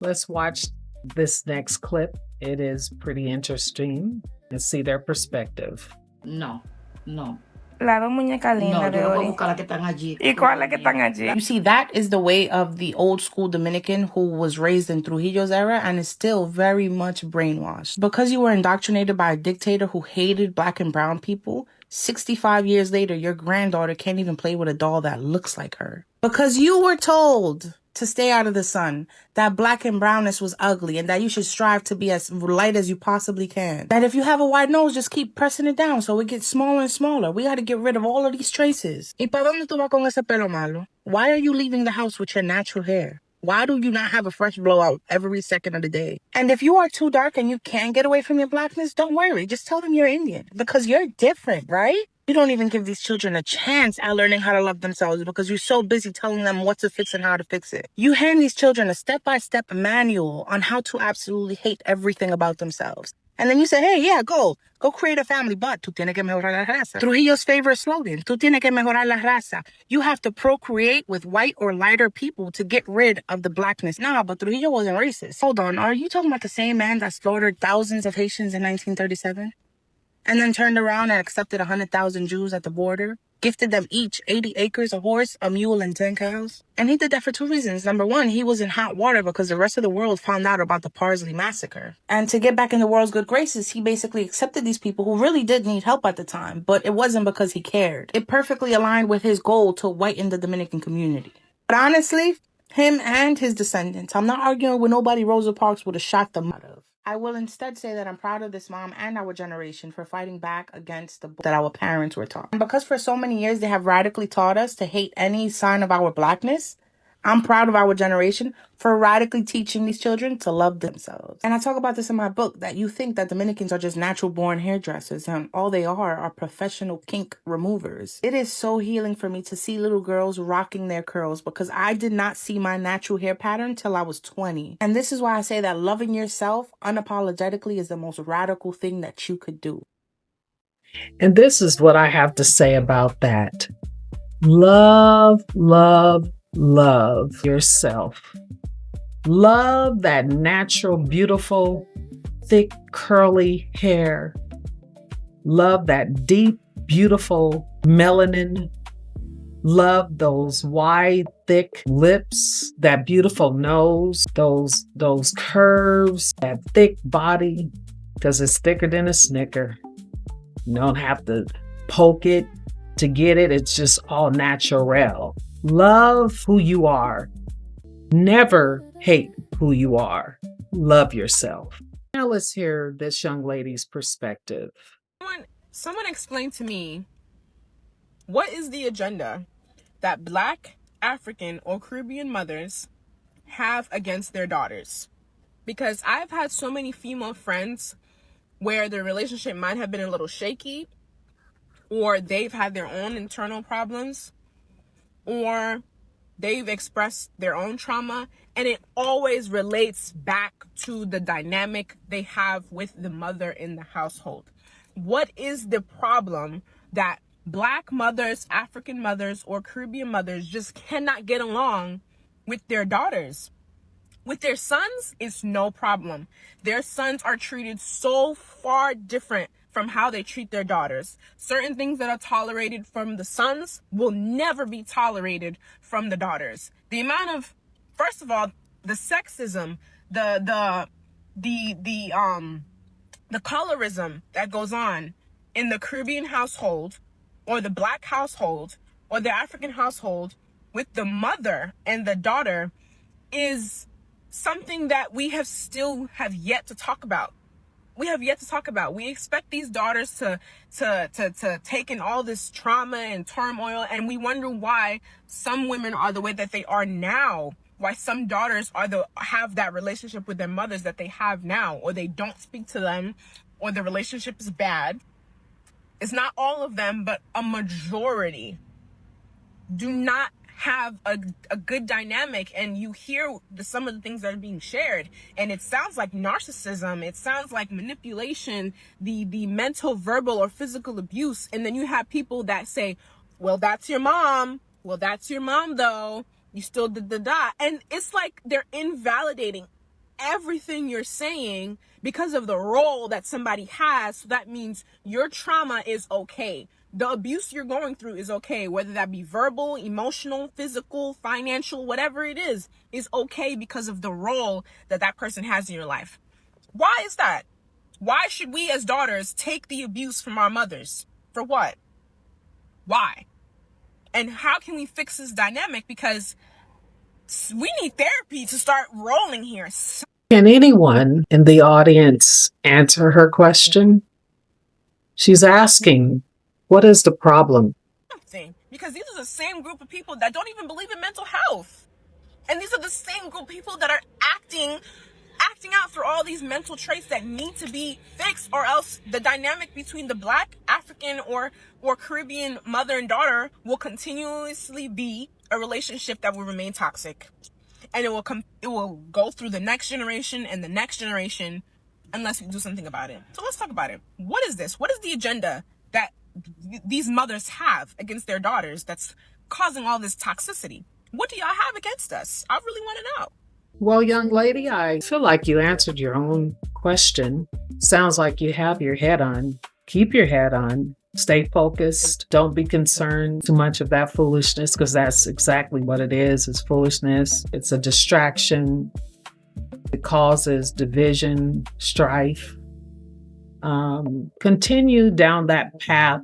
Let's watch this next clip. It is pretty interesting and see their perspective. No, no. Las dos muñecas lindas de Ori. ¿Y cuál es la que están allí? You see, that is the way of the old school Dominican who was raised in Trujillo's era and is still very much brainwashed. Because you were indoctrinated by a dictator who hated black and brown people, 65 years later, your granddaughter can't even play with a doll that looks like her. Because you were told to stay out of the sun, that black and brownness was ugly, and that you should strive to be as light as you possibly can. That if you have a wide nose, just keep pressing it down so it gets smaller and smaller. We got to get rid of all of these traces. ¿Y para dónde tú vas con ese pelo malo? Why are you leaving the house with your natural hair? Why do you not have a fresh blowout every second of the day? And if you are too dark and you can't get away from your blackness, don't worry. Just tell them you're Indian because you're different, right? You don't even give these children a chance at learning how to love themselves because you're so busy telling them what to fix and how to fix it. You hand these children a step-by-step manual on how to absolutely hate everything about themselves. And then you say, hey, yeah, go create a family, but tú tienes que mejorar la raza. Trujillo's favorite slogan, tú tienes que mejorar la raza. You have to procreate with white or lighter people to get rid of the blackness. Nah, but Trujillo wasn't racist. Hold on, are you talking about the same man that slaughtered thousands of Haitians in 1937? And then turned around and accepted 100,000 Jews at the border, gifted them each 80 acres, a horse, a mule, and 10 cows. And he did that for two reasons. Number one, he was in hot water because the rest of the world found out about the Parsley Massacre. And to get back in the world's good graces, he basically accepted these people who really did need help at the time, but it wasn't because he cared. It perfectly aligned with his goal to whiten the Dominican community. But honestly, him and his descendants, I'm not arguing with nobody Rosa Parks would have shot them out of. I will instead say that I'm proud of this mom and our generation for fighting back against the that our parents were taught. And because for so many years they have radically taught us to hate any sign of our blackness, I'm proud of our generation for radically teaching these children to love themselves. And I talk about this in my book, that you think that Dominicans are just natural born hairdressers, and all they are professional kink removers. It is so healing for me to see little girls rocking their curls because I did not see my natural hair pattern till I was 20. And this is why I say that loving yourself unapologetically is the most radical thing that you could do. And this is what I have to say about that. Love, love, love yourself. Love that natural, beautiful, thick, curly hair. Love that deep, beautiful melanin. Love those wide, thick lips, that beautiful nose, those curves, that thick body, because it's thicker than a Snicker. You don't have to poke it to get it. It's just all natural. Love who you are. Never hate who you are. Love yourself. Now let's hear this young lady's perspective. Someone explain to me, what is the agenda that Black, African, or Caribbean mothers have against their daughters? Because I've had so many female friends where their relationship might have been a little shaky, or they've had their own internal problems, or they've expressed their own trauma, and it always relates back to the dynamic they have with the mother in the household. What is the problem that Black mothers, African mothers, or Caribbean mothers just cannot get along with their daughters? With their sons, it's no problem. Their sons are treated so far different from how they treat their daughters. Certain things that are tolerated from the sons will never be tolerated from the daughters. The amount of, first of all, the sexism, the colorism that goes on in the Caribbean household, or the Black household, or the African household with the mother and the daughter is something that we have yet to talk about. We have yet to talk about. We expect these daughters to take in all this trauma and turmoil, and we wonder why some women are the way that they are now. Why some daughters have that relationship with their mothers that they have now, or they don't speak to them, or the relationship is bad. It's not all of them, but a majority do not have a good dynamic, and you hear some of the things that are being shared, and it sounds like narcissism, it sounds like manipulation, the mental, verbal, or physical abuse. And then you have people that say, well, that's your mom though, you still did the. And it's like they're invalidating everything you're saying because of the role that somebody has. So that means your trauma is okay. The abuse you're going through is okay, whether that be verbal, emotional, physical, financial, whatever it is okay because of the role that that person has in your life. Why is that? Why should we as daughters take the abuse from our mothers? For what? Why? And how can we fix this dynamic? Because we need therapy to start rolling here. Can anyone in the audience answer her question? She's asking, what is the problem? Because these are the same group of people that don't even believe in mental health. And these are the same group of people that are acting out for all these mental traits that need to be fixed, or else the dynamic between the Black, African, or Caribbean mother and daughter will continuously be a relationship that will remain toxic. And it will go through the next generation and the next generation unless we do something about it. So let's talk about it. What is this? What is the agenda that these mothers have against their daughters that's causing all this toxicity? What do y'all have against us? I really want to know. Well, young lady, I feel like you answered your own question. Sounds like you have your head on. Keep your head on. Stay focused. Don't be concerned too much of that foolishness, because that's exactly what it is. It's foolishness. It's a distraction. It causes division, strife. Continue down that path.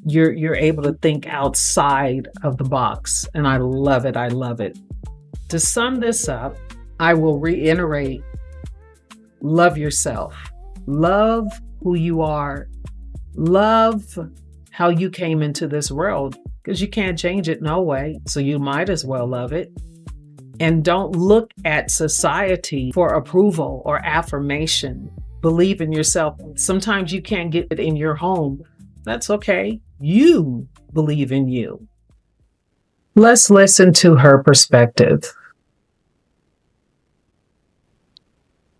You're able to think outside of the box, and I love it. I love it. To sum this up, I will reiterate, love yourself. Love who you are. Love how you came into this world, because you can't change it no way. So you might as well love it. And don't look at society for approval or affirmation. Believe in yourself. Sometimes you can't get it in your home. That's okay. You believe in you. Let's listen to her perspective.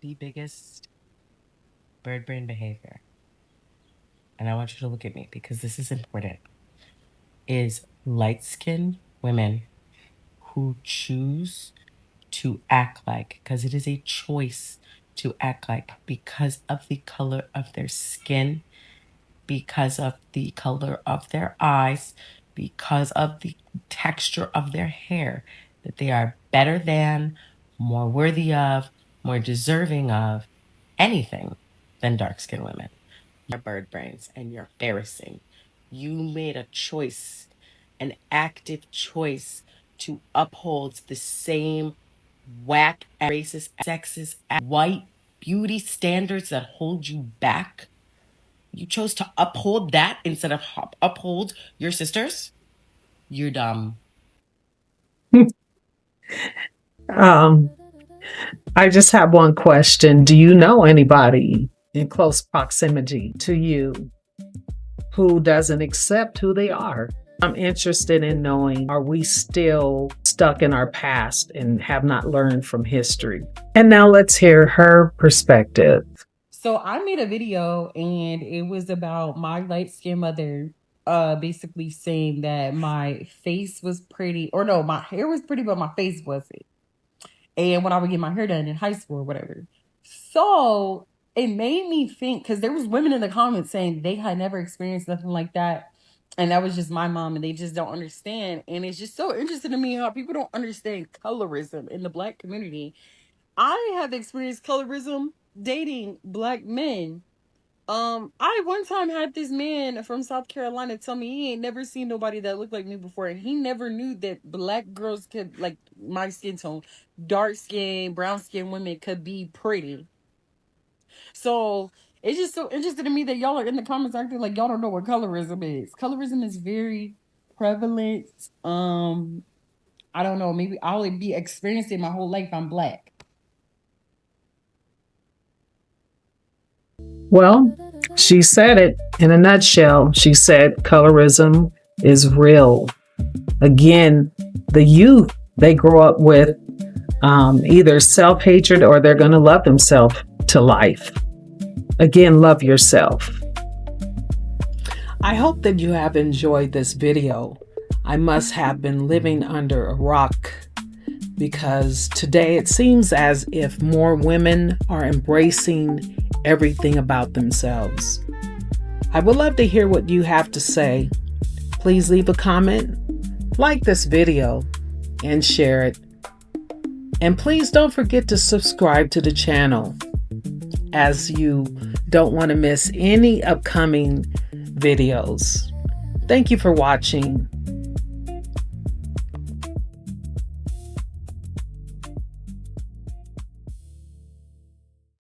The biggest bird brain behavior, and I want you to look at me because this is important, is light-skinned women who choose to act like, because it is a choice to act like, because of the color of their skin, because of the color of their eyes, because of the texture of their hair, that they are better than, more worthy of, more deserving of anything than dark-skinned women. Your bird brains, and you're embarrassing. You made a choice, an active choice, to uphold the same whack, racist, sexist, white beauty standards that hold you back. You chose to uphold that instead of uphold your sisters. You're dumb. I just have one question. Do you know anybody in close proximity to you who doesn't accept who they are? I'm interested in knowing, are we still stuck in our past and have not learned from history? And now let's hear her perspective. So I made a video and it was about my light-skinned mother basically saying that my face was pretty, or no, my hair was pretty, but my face wasn't. And when I would get my hair done in high school or whatever. So it made me think, because there was women in the comments saying they had never experienced nothing like that. And that was just my mom, and they just don't understand. And it's just so interesting to me how people don't understand colorism in the Black community. I have experienced colorism dating Black men. I one time had this man from South Carolina tell me he ain't never seen nobody that looked like me before, and he never knew that Black girls could, like my skin tone, dark skin, brown skin women could be pretty. So it's just so interesting to me that y'all are in the comments acting like y'all don't know what colorism is. Colorism is very prevalent. I don't know, maybe I'll be experiencing my whole life. I'm Black. Well, she said it in a nutshell. She said colorism is real. Again, the youth, they grow up with either self-hatred or they're going to love themselves to life. Again, love yourself. I hope that you have enjoyed this video. I must have been living under a rock because today it seems as if more women are embracing everything about themselves. I would love to hear what you have to say. Please leave a comment, like this video, and share it. And please don't forget to subscribe to the channel, as you don't want to miss any upcoming videos. Thank you for watching.